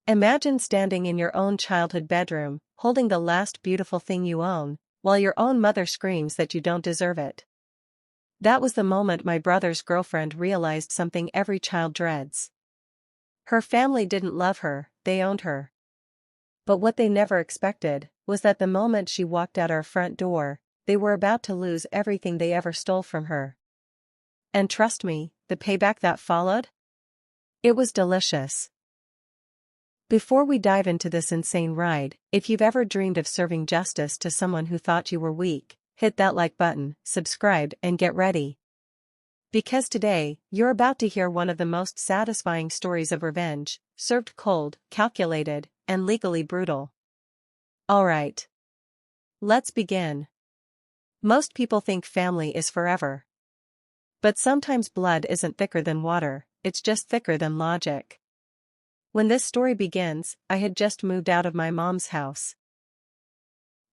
Imagine standing in your own childhood bedroom, holding the last beautiful thing you own, while your own mother screams that you don't deserve it. That was the moment my brother's girlfriend realized something every child dreads. Her family didn't love her, they owned her. But what they never expected was that the moment she walked out our front door, they were about to lose everything they ever stole from her. And trust me, the payback that followed? It was delicious. Before we dive into this insane ride, if you've ever dreamed of serving justice to someone who thought you were weak, hit that like button, subscribe, and get ready. Because today, you're about to hear one of the most satisfying stories of revenge, served cold, calculated, and legally brutal. Alright. Let's begin. Most people think family is forever. But sometimes blood isn't thicker than water, it's just thicker than logic. When this story begins, I had just moved out of my mom's house.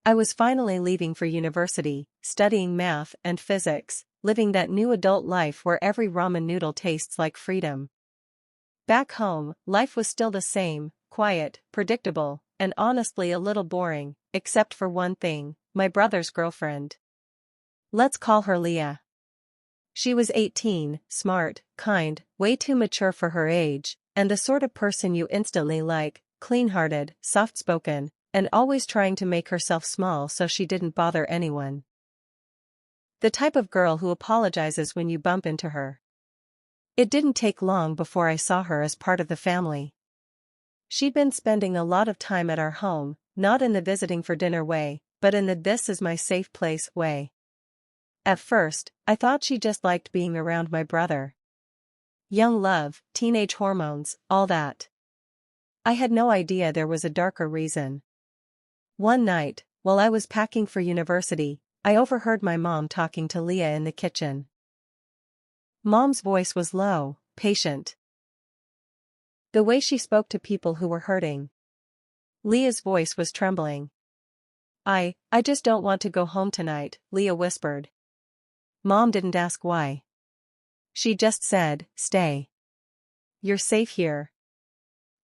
I was finally leaving for university, studying math and physics, living that new adult life where every ramen noodle tastes like freedom. Back home, life was still the same, quiet, predictable, and honestly a little boring, except for one thing, my brother's girlfriend. Let's call her Leah. She was 18, smart, kind, way too mature for her age, and the sort of person you instantly like, clean-hearted, soft-spoken, and always trying to make herself small so she didn't bother anyone. The type of girl who apologizes when you bump into her. It didn't take long before I saw her as part of the family. She'd been spending a lot of time at our home, not in the visiting for dinner way, but in the this is my safe place way. At first, I thought she just liked being around my brother. Young love, teenage hormones, all that. I had no idea there was a darker reason. One night, while I was packing for university, I overheard my mom talking to Leah in the kitchen. Mom's voice was low, patient. The way she spoke to people who were hurting. Leah's voice was trembling. I just don't want to go home tonight, Leah whispered. Mom didn't ask why. She just said, stay. You're safe here.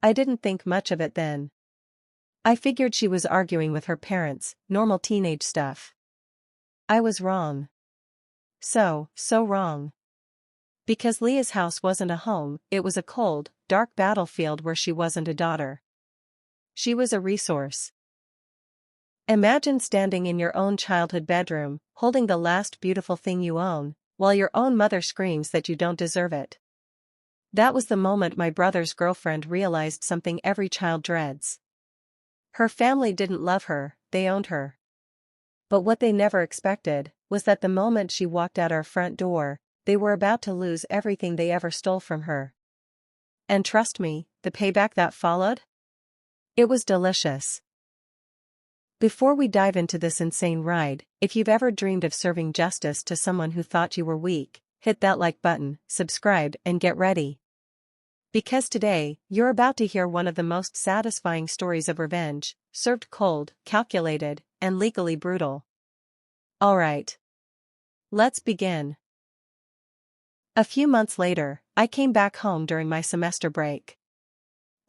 I didn't think much of it then. I figured she was arguing with her parents, normal teenage stuff. I was wrong. So wrong. Because Leah's house wasn't a home, it was a cold, dark battlefield where she wasn't a daughter. She was a resource. Imagine standing in your own childhood bedroom, holding the last beautiful thing you own, while your own mother screams that you don't deserve it. That was the moment my brother's girlfriend realized something every child dreads. Her family didn't love her, they owned her. But what they never expected was that the moment she walked out our front door, they were about to lose everything they ever stole from her. And trust me, the payback that followed? It was delicious. Before we dive into this insane ride, if you've ever dreamed of serving justice to someone who thought you were weak, hit that like button, subscribe, and get ready. Because today, you're about to hear one of the most satisfying stories of revenge, served cold, calculated, and legally brutal. Alright. Let's begin. A few months later, I came back home during my semester break.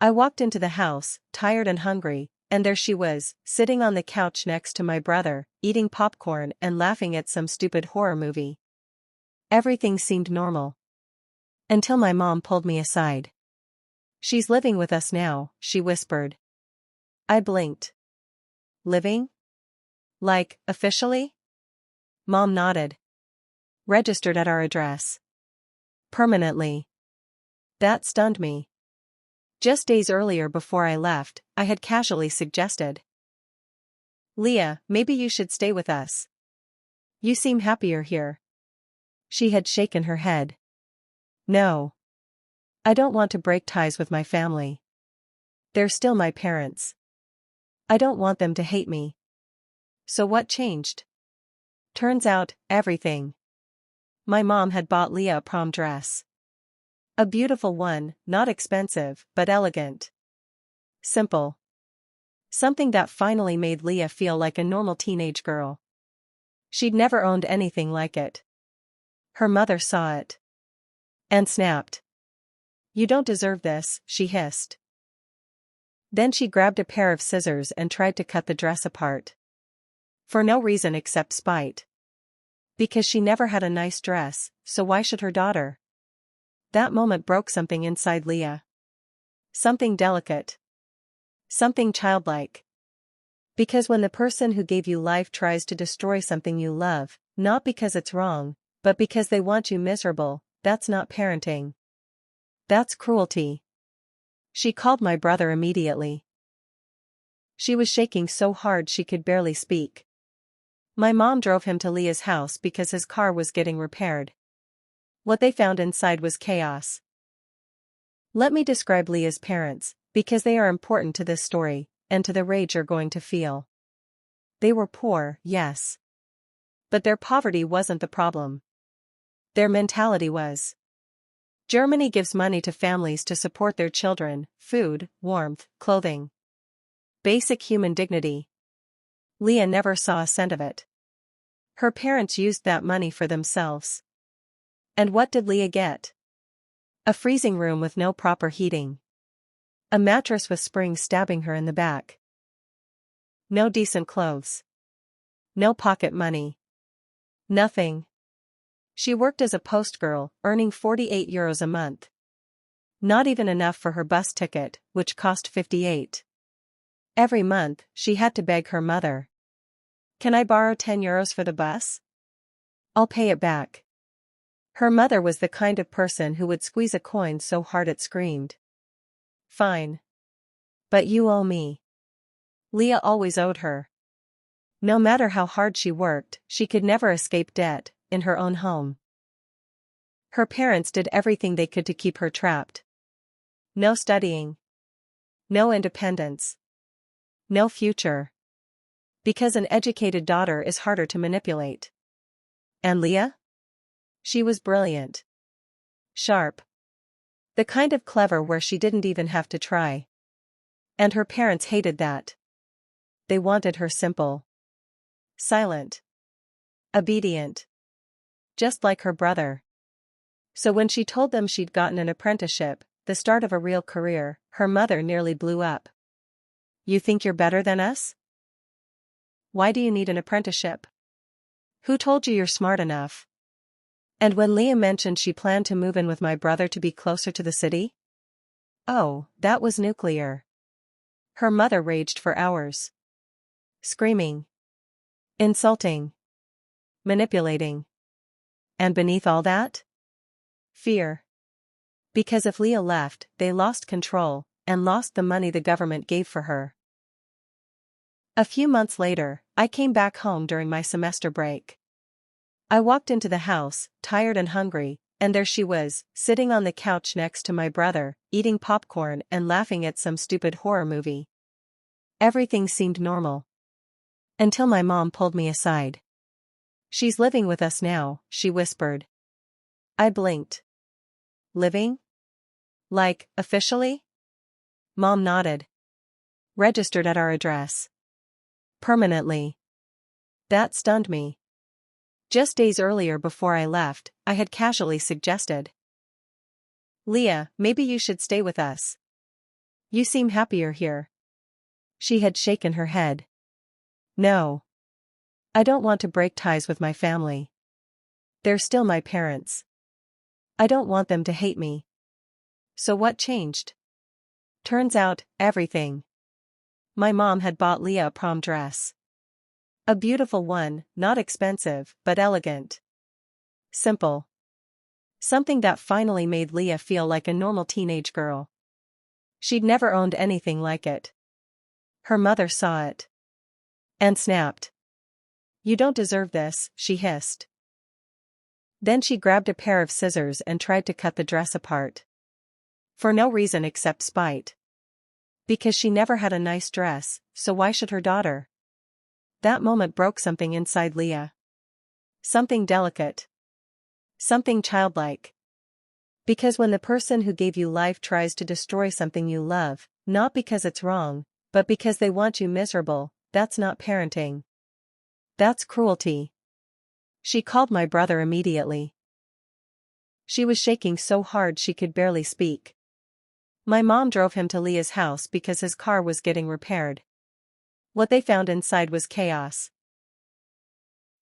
I walked into the house, tired and hungry, and there she was, sitting on the couch next to my brother, eating popcorn and laughing at some stupid horror movie. Everything seemed normal. Until my mom pulled me aside. She's living with us now, she whispered. I blinked. Living? Like, officially? Mom nodded. Registered at our address. Permanently. That stunned me. Just days earlier before I left, I had casually suggested. Leah, maybe you should stay with us. You seem happier here. She had shaken her head. No. I don't want to break ties with my family. They're still my parents. I don't want them to hate me. So what changed? Turns out, everything. My mom had bought Leah a prom dress. A beautiful one, not expensive, but elegant. Simple. Something that finally made Leah feel like a normal teenage girl. She'd never owned anything like it. Her mother saw it. And snapped. You don't deserve this, she hissed. Then she grabbed a pair of scissors and tried to cut the dress apart. For no reason except spite. Because she never had a nice dress, so why should her daughter? That moment broke something inside Leah. Something delicate. Something childlike. Because when the person who gave you life tries to destroy something you love, not because it's wrong, but because they want you miserable, that's not parenting. That's cruelty. She called my brother immediately. She was shaking so hard she could barely speak. My mom drove him to Leah's house because his car was getting repaired. What they found inside was chaos. Let me describe Leah's parents, because they are important to this story, and to the rage you're going to feel. They were poor, yes. But their poverty wasn't the problem. Their mentality was. Germany gives money to families to support their children, food, warmth, clothing. Basic human dignity. Leah never saw a cent of it. Her parents used that money for themselves. And what did Leah get? A freezing room with no proper heating. A mattress with springs stabbing her in the back. No decent clothes. No pocket money. Nothing. She worked as a post girl, earning €48 a month. Not even enough for her bus ticket, which cost 58. Every month, she had to beg her mother. Can I borrow €10 for the bus? I'll pay it back. Her mother was the kind of person who would squeeze a coin so hard it screamed. Fine. But you owe me. Leah always owed her. No matter how hard she worked, she could never escape debt, in her own home. Her parents did everything they could to keep her trapped. No studying. No independence. No future. Because an educated daughter is harder to manipulate. And Leah? She was brilliant. Sharp. The kind of clever where she didn't even have to try. And her parents hated that. They wanted her simple. Silent. Obedient. Just like her brother. So when she told them she'd gotten an apprenticeship, the start of a real career, her mother nearly blew up. You think you're better than us? Why do you need an apprenticeship? Who told you you're smart enough? And when Leah mentioned she planned to move in with my brother to be closer to the city? Oh, that was nuclear. Her mother raged for hours. Screaming. Insulting. Manipulating. And beneath all that? Fear. Because if Leah left, they lost control, and lost the money the government gave for her. A few months later, I came back home during my semester break. I walked into the house, tired and hungry, and there she was, sitting on the couch next to my brother, eating popcorn and laughing at some stupid horror movie. Everything seemed normal. Until my mom pulled me aside. She's living with us now, she whispered. I blinked. Living? Like, officially? Mom nodded. Registered at our address. Permanently. That stunned me. Just days earlier before I left, I had casually suggested. Leah, maybe you should stay with us. You seem happier here. She had shaken her head. No. I don't want to break ties with my family. They're still my parents. I don't want them to hate me. So what changed? Turns out, everything. My mom had bought Leah a prom dress. A beautiful one, not expensive, but elegant. Simple. Something that finally made Leah feel like a normal teenage girl. She'd never owned anything like it. Her mother saw it. And snapped. You don't deserve this, she hissed. Then she grabbed a pair of scissors and tried to cut the dress apart. For no reason except spite. Because she never had a nice dress, so why should her daughter? That moment broke something inside Leah. Something delicate. Something childlike. Because when the person who gave you life tries to destroy something you love, not because it's wrong, but because they want you miserable, that's not parenting. That's cruelty. She called my brother immediately. She was shaking so hard she could barely speak. My mom drove him to Leah's house because his car was getting repaired. What they found inside was chaos.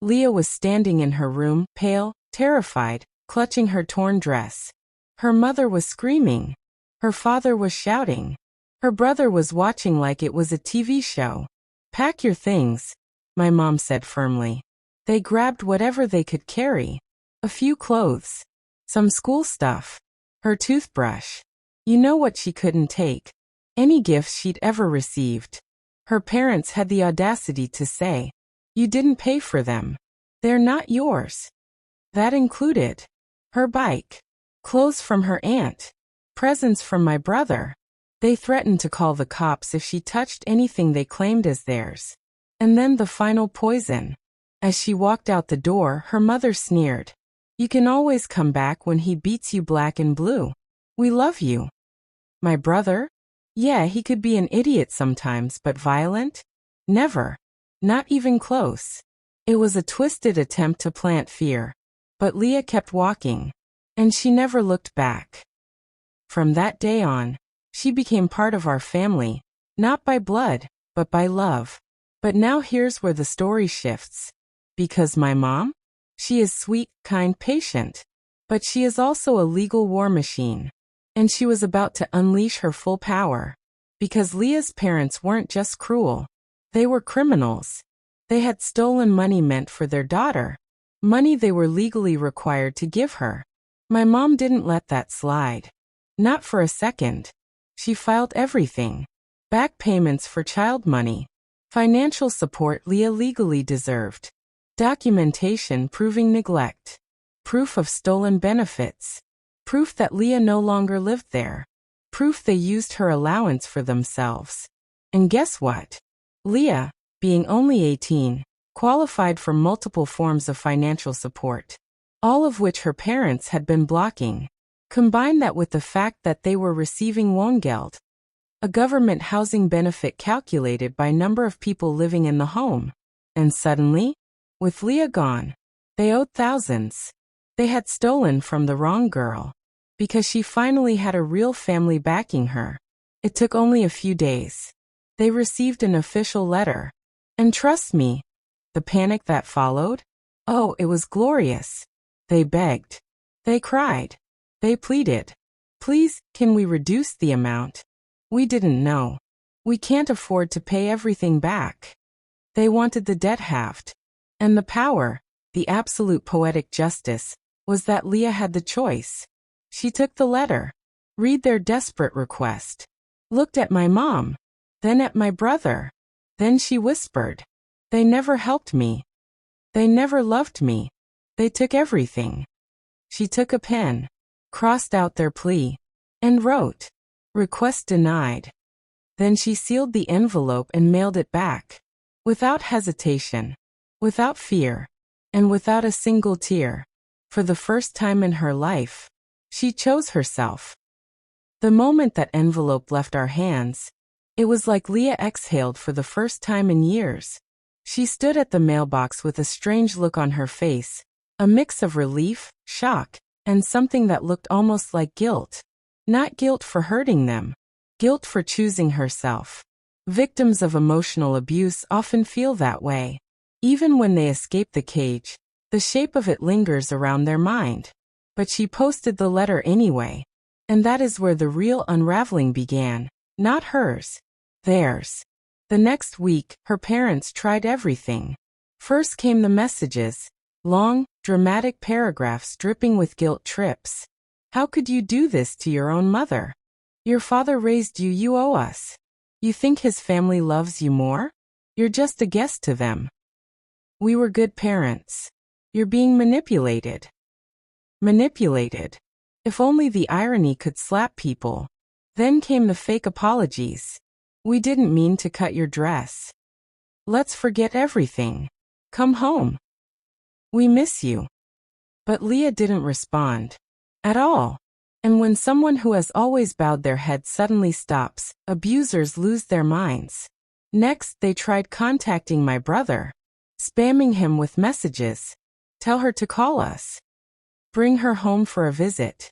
Leah was standing in her room, pale, terrified, clutching her torn dress. Her mother was screaming. Her father was shouting. Her brother was watching like it was a TV show. "Pack your things," my mom said firmly. They grabbed whatever they could carry. A few clothes. Some school stuff. Her toothbrush. You know what she couldn't take? Any gifts she'd ever received. Her parents had the audacity to say, "You didn't pay for them. They're not yours." That included her bike, clothes from her aunt, presents from my brother. They threatened to call the cops if she touched anything they claimed as theirs. And then the final poison. As she walked out the door, her mother sneered, "You can always come back when he beats you black and blue. We love you." My brother? Yeah, he could be an idiot sometimes, but violent? Never. Not even close. It was a twisted attempt to plant fear. But Leah kept walking. And she never looked back. From that day on, she became part of our family, not by blood, but by love. But now here's where the story shifts. Because my mom? She is sweet, kind, patient. But she is also a legal war machine. And she was about to unleash her full power. Because Leah's parents weren't just cruel. They were criminals. They had stolen money meant for their daughter. Money they were legally required to give her. My mom didn't let that slide. Not for a second. She filed everything. Back payments for child money. Financial support Leah legally deserved. Documentation proving neglect. Proof of stolen benefits. Proof that Leah no longer lived there. Proof they used her allowance for themselves. And guess what? Leah, being only 18, qualified for multiple forms of financial support, all of which her parents had been blocking. Combine that with the fact that they were receiving Wohngeld, a government housing benefit calculated by number of people living in the home. And suddenly, with Leah gone, they owed thousands. They had stolen from the wrong girl. Because she finally had a real family backing her. It took only a few days. They received an official letter. And trust me, the panic that followed? Oh, it was glorious. They begged. They cried. They pleaded. "Please, can we reduce the amount? We didn't know. We can't afford to pay everything back." They wanted the debt halved. And the power, the absolute poetic justice, was that Leah had the choice. She took the letter, read their desperate request, looked at my mom, then at my brother. Then she whispered, "They never helped me. They never loved me. They took everything." She took a pen, crossed out their plea, and wrote, "Request denied." Then she sealed the envelope and mailed it back, without hesitation, without fear, and without a single tear. For the first time in her life, she chose herself. The moment that envelope left our hands, it was like Leah exhaled for the first time in years. She stood at the mailbox with a strange look on her face, a mix of relief, shock, and something that looked almost like guilt. Not guilt for hurting them, guilt for choosing herself. Victims of emotional abuse often feel that way. Even when they escape the cage, the shape of it lingers around their mind. But she posted the letter anyway. And that is where the real unraveling began. Not hers. Theirs. The next week, her parents tried everything. First came the messages. Long, dramatic paragraphs dripping with guilt trips. "How could you do this to your own mother? Your father raised you, you owe us. You think his family loves you more? You're just a guest to them. We were good parents. You're being manipulated." Manipulated. If only the irony could slap people. Then came the fake apologies. "We didn't mean to cut your dress. Let's forget everything. Come home. We miss you." But Leah didn't respond. At all. And when someone who has always bowed their head suddenly stops, abusers lose their minds. Next, they tried contacting my brother. Spamming him with messages. "Tell her to call us. Bring her home for a visit.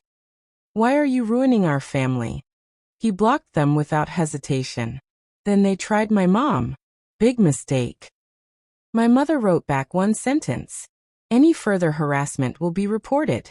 Why are you ruining our family? He blocked them without hesitation. Then they tried my mom. Big mistake. My mother wrote back one sentence. Any further harassment will be reported.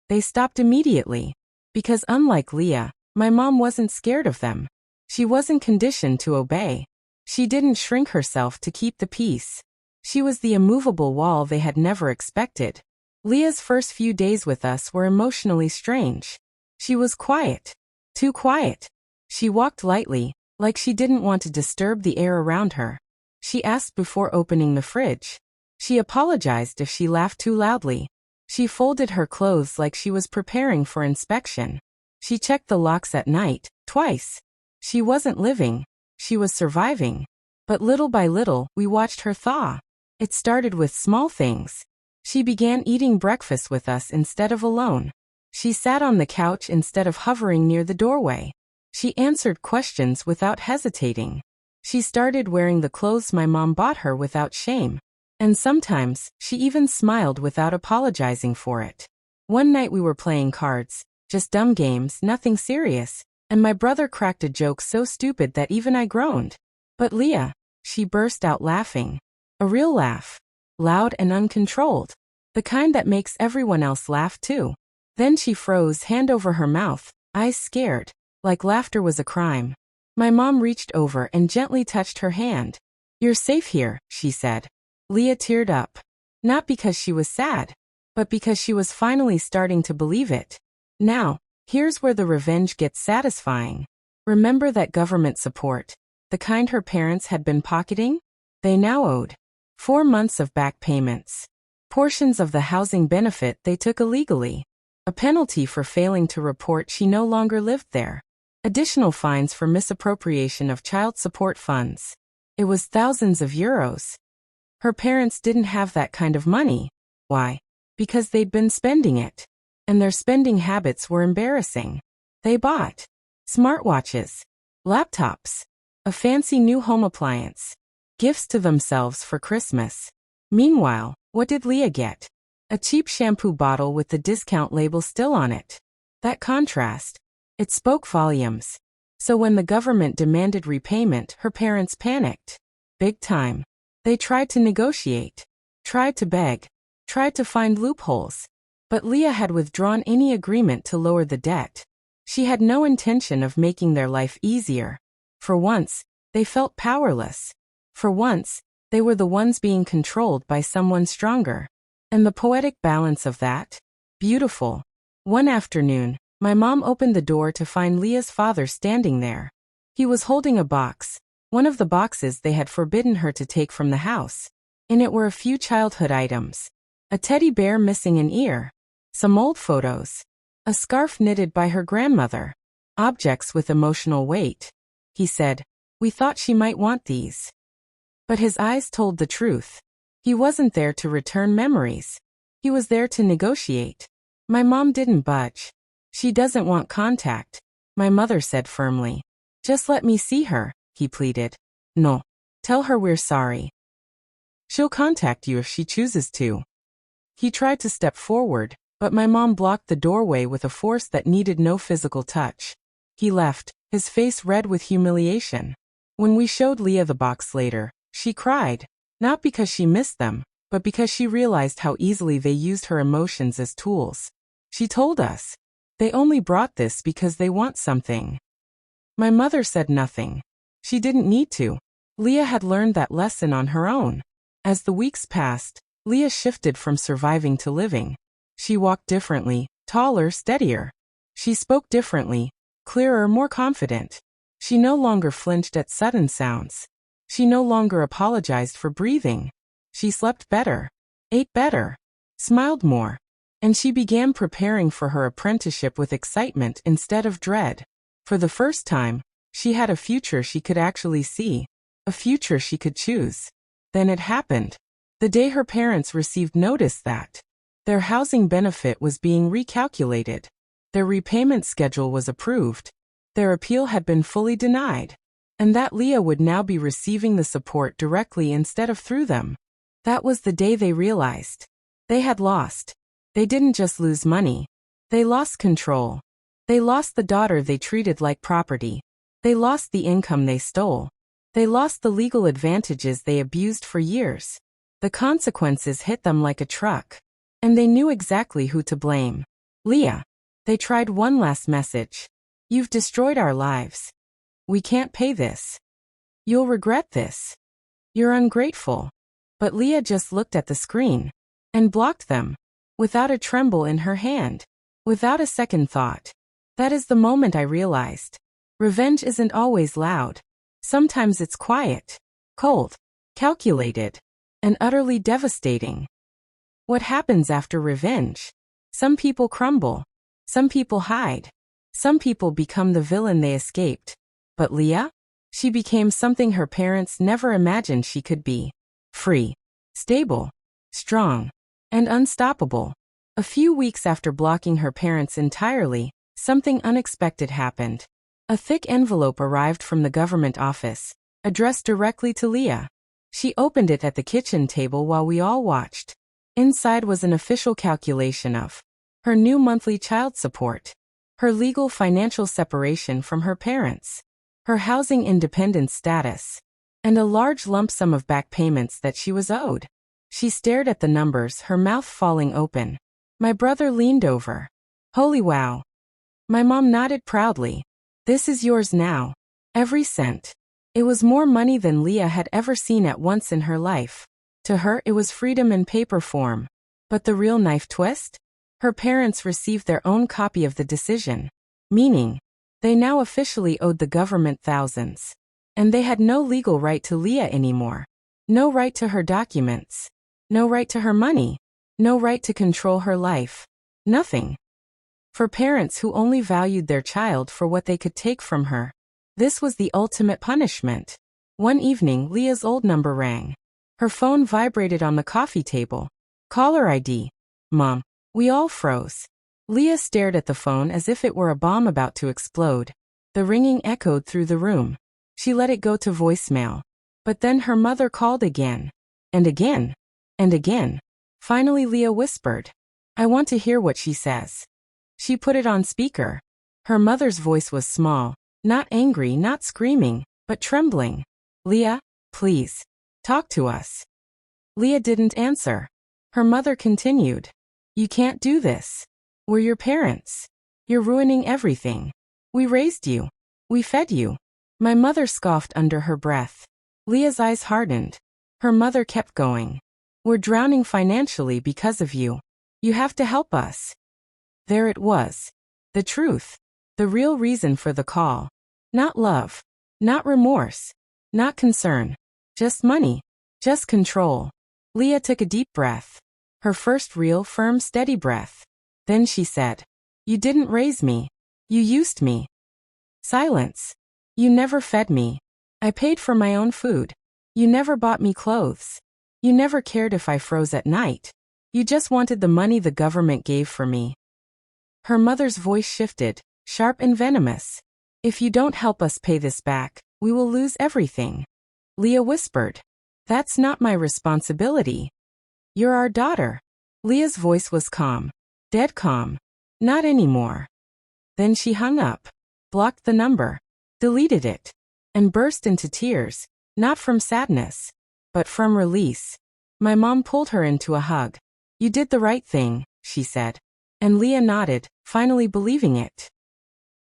They stopped immediately. Because unlike Leah, my mom wasn't scared of them. She wasn't conditioned to obey. She didn't shrink herself to keep the peace. She was the immovable wall they had never expected. Leah's first few days with us were emotionally strange. She was quiet. Too quiet. She walked lightly, like she didn't want to disturb the air around her. She asked before opening the fridge. She apologized if she laughed too loudly. She folded her clothes like she was preparing for inspection. She checked the locks at night, twice. She wasn't living. She was surviving. But little by little, we watched her thaw. It started with small things. She began eating breakfast with us instead of alone. She sat on the couch instead of hovering near the doorway. She answered questions without hesitating. She started wearing the clothes my mom bought her without shame. And sometimes, she even smiled without apologizing for it. One night we were playing cards, just dumb games, nothing serious, and my brother cracked a joke so stupid that even I groaned. But Leah, she burst out laughing. A real laugh. Loud and uncontrolled. The kind that makes everyone else laugh too. Then she froze, hand over her mouth, eyes scared, like laughter was a crime. My mom reached over and gently touched her hand. "You're safe here," she said. Leah teared up. Not because she was sad, but because she was finally starting to believe it. Now, here's where the revenge gets satisfying. Remember that government support, the kind her parents had been pocketing? They now owed 4 months of back payments. Portions of the housing benefit they took illegally. A penalty for failing to report she no longer lived there. Additional fines for misappropriation of child support funds. It was thousands of euros. Her parents didn't have that kind of money. Why? Because they'd been spending it. And their spending habits were embarrassing. They bought smartwatches, laptops, a fancy new home appliance, gifts to themselves for Christmas. Meanwhile, what did Leah get? A cheap shampoo bottle with the discount label still on it. That contrast, it spoke volumes. So when the government demanded repayment, her parents panicked. Big time. They tried to negotiate, tried to beg, tried to find loopholes. But Leah had withdrawn any agreement to lower the debt. She had no intention of making their life easier. For once, they felt powerless. For once, they were the ones being controlled by someone stronger. And the poetic balance of that? Beautiful. One afternoon, my mom opened the door to find Leah's father standing there. He was holding a box, one of the boxes they had forbidden her to take from the house. In it were a few childhood items. A teddy bear missing an ear. Some old photos. A scarf knitted by her grandmother. Objects with emotional weight. He said, "We thought she might want these." But his eyes told the truth. He wasn't there to return memories. He was there to negotiate. My mom didn't budge. "She doesn't want contact," my mother said firmly. "Just let me see her," he pleaded. "No. Tell her we're sorry. She'll contact you if she chooses to." He tried to step forward, but my mom blocked the doorway with a force that needed no physical touch. He left, his face red with humiliation. When we showed Leah the box later, she cried. Not because she missed them, but because she realized how easily they used her emotions as tools. She told us, "They only brought this because they want something." My mother said nothing. She didn't need to. Leah had learned that lesson on her own. As the weeks passed, Leah shifted from surviving to living. She walked differently, taller, steadier. She spoke differently, clearer, more confident. She no longer flinched at sudden sounds. She no longer apologized for breathing. She slept better, ate better, smiled more. And she began preparing for her apprenticeship with excitement instead of dread. For the first time, she had a future she could actually see, a future she could choose. Then it happened. The day her parents received notice that their housing benefit was being recalculated. Their repayment schedule was approved. Their appeal had been fully denied. And that Leah would now be receiving the support directly instead of through them. That was the day they realized. They had lost. They didn't just lose money. They lost control. They lost the daughter they treated like property. They lost the income they stole. They lost the legal advantages they abused for years. The consequences hit them like a truck. And they knew exactly who to blame. Leah. They tried one last message. You've destroyed our lives. We can't pay this. You'll regret this. You're ungrateful. But Leah just looked at the screen and blocked them, without a tremble in her hand, without a second thought. That is the moment I realized. Revenge isn't always loud. Sometimes it's quiet, cold, calculated, and utterly devastating. What happens after revenge? Some people crumble. Some people hide. Some people become the villain they escaped. But Leah? She became something her parents never imagined she could be. Free, stable, strong, and unstoppable. A few weeks after blocking her parents entirely, something unexpected happened. A thick envelope arrived from the government office, addressed directly to Leah. She opened it at the kitchen table while we all watched. Inside was an official calculation of her new monthly child support, her legal financial separation from her parents, her housing independence status, and a large lump sum of back payments that she was owed. She stared at the numbers, her mouth falling open. My brother leaned over. Holy wow. My mom nodded proudly. This is yours now. Every cent. It was more money than Leah had ever seen at once in her life. To her, it was freedom in paper form. But the real knife twist? Her parents received their own copy of the decision. Meaning, they now officially owed the government thousands. And they had no legal right to Leah anymore. No right to her documents. No right to her money. No right to control her life. Nothing. For parents who only valued their child for what they could take from her, this was the ultimate punishment. One evening, Leah's old number rang. Her phone vibrated on the coffee table. Caller ID. Mom. We all froze. Leah stared at the phone as if it were a bomb about to explode. The ringing echoed through the room. She let it go to voicemail. But then her mother called again. And again. And again. Finally Leah whispered, I want to hear what she says. She put it on speaker. Her mother's voice was small, not angry, not screaming, but trembling. Leah, please, talk to us. Leah didn't answer. Her mother continued. You can't do this. We're your parents. You're ruining everything. We raised you. We fed you. My mother scoffed under her breath. Leah's eyes hardened. Her mother kept going. We're drowning financially because of you. You have to help us. There it was. The truth. The real reason for the call. Not love. Not remorse. Not concern. Just money. Just control. Leah took a deep breath. Her first real, firm, steady breath. Then she said, You didn't raise me. You used me. Silence. You never fed me. I paid for my own food. You never bought me clothes. You never cared if I froze at night. You just wanted the money the government gave for me. Her mother's voice shifted, sharp and venomous. If you don't help us pay this back, we will lose everything. Leah whispered. That's not my responsibility. You're our daughter. Leah's voice was calm. Dead calm. Not anymore. Then she hung up, blocked the number, deleted it, and burst into tears, not from sadness, but from release. My mom pulled her into a hug. You did the right thing, she said. And Leah nodded, finally believing it.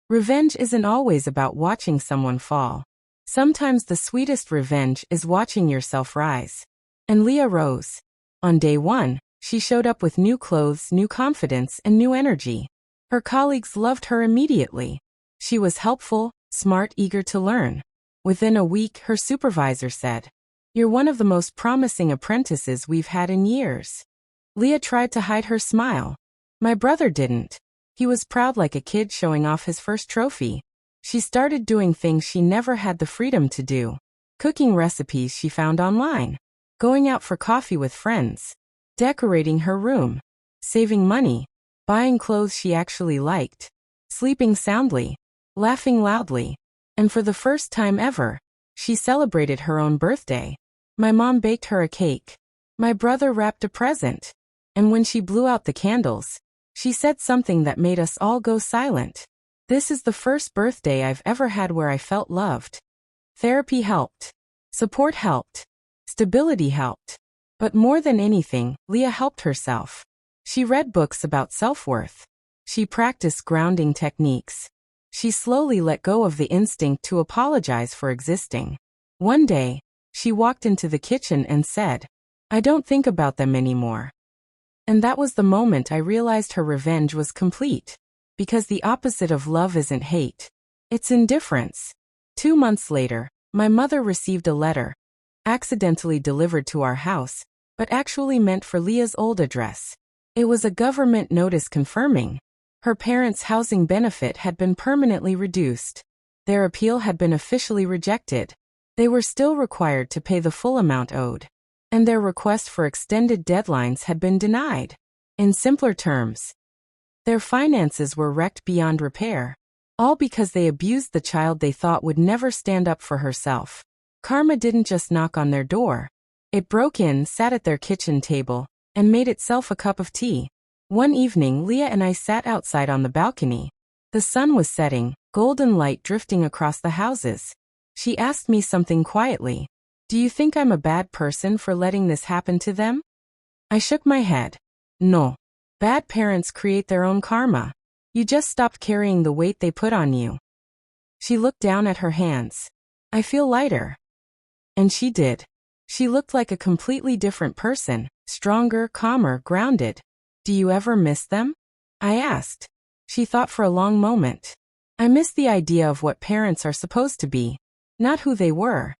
Revenge isn't always about watching someone fall. Sometimes the sweetest revenge is watching yourself rise. And Leah rose. On day one, she showed up with new clothes, new confidence, and new energy. Her colleagues loved her immediately. She was helpful, smart, eager to learn. Within a week, her supervisor said, You're one of the most promising apprentices we've had in years. Leah tried to hide her smile. My brother didn't. He was proud like a kid showing off his first trophy. She started doing things she never had the freedom to do. Cooking recipes she found online. Going out for coffee with friends. Decorating her room. Saving money. Buying clothes she actually liked. Sleeping soundly. Laughing loudly. And for the first time ever, she celebrated her own birthday. My mom baked her a cake. My brother wrapped a present. And when she blew out the candles, she said something that made us all go silent. This is the first birthday I've ever had where I felt loved. Therapy helped. Support helped. Stability helped. But more than anything, Leah helped herself. She read books about self-worth. She practiced grounding techniques. She slowly let go of the instinct to apologize for existing. One day, she walked into the kitchen and said, "I don't think about them anymore." And that was the moment I realized her revenge was complete. Because the opposite of love isn't hate. It's indifference. 2 months later, my mother received a letter, accidentally delivered to our house, but actually meant for Leah's old address. It was a government notice confirming her parents' housing benefit had been permanently reduced. Their appeal had been officially rejected. They were still required to pay the full amount owed. And their request for extended deadlines had been denied. In simpler terms, their finances were wrecked beyond repair. All because they abused the child they thought would never stand up for herself. Karma didn't just knock on their door. It broke in, sat at their kitchen table, and made itself a cup of tea. One evening, Leah and I sat outside on the balcony. The sun was setting, golden light drifting across the houses. She asked me something quietly. "Do you think I'm a bad person for letting this happen to them?" I shook my head. No. Bad parents create their own karma. You just stopped carrying the weight they put on you. She looked down at her hands. "I feel lighter." And she did. She looked like a completely different person, stronger, calmer, grounded. "Do you ever miss them?" I asked. She thought for a long moment. "I miss the idea of what parents are supposed to be, not who they were."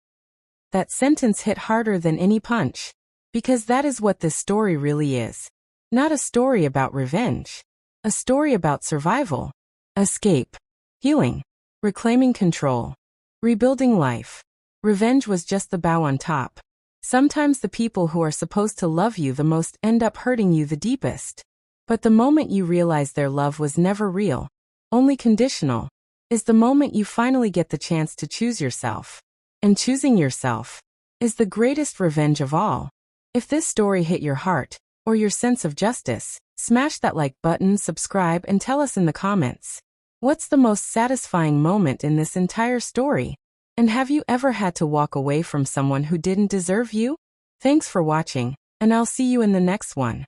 That sentence hit harder than any punch. Because that is what this story really is. Not a story about revenge. A story about survival. Escape. Healing. Reclaiming control. Rebuilding life. Revenge was just the bow on top. Sometimes the people who are supposed to love you the most end up hurting you the deepest. But the moment you realize their love was never real, only conditional, is the moment you finally get the chance to choose yourself. And choosing yourself is the greatest revenge of all. If this story hit your heart, or your sense of justice, smash that like button, subscribe, and tell us in the comments. What's the most satisfying moment in this entire story? And have you ever had to walk away from someone who didn't deserve you? Thanks for watching, and I'll see you in the next one.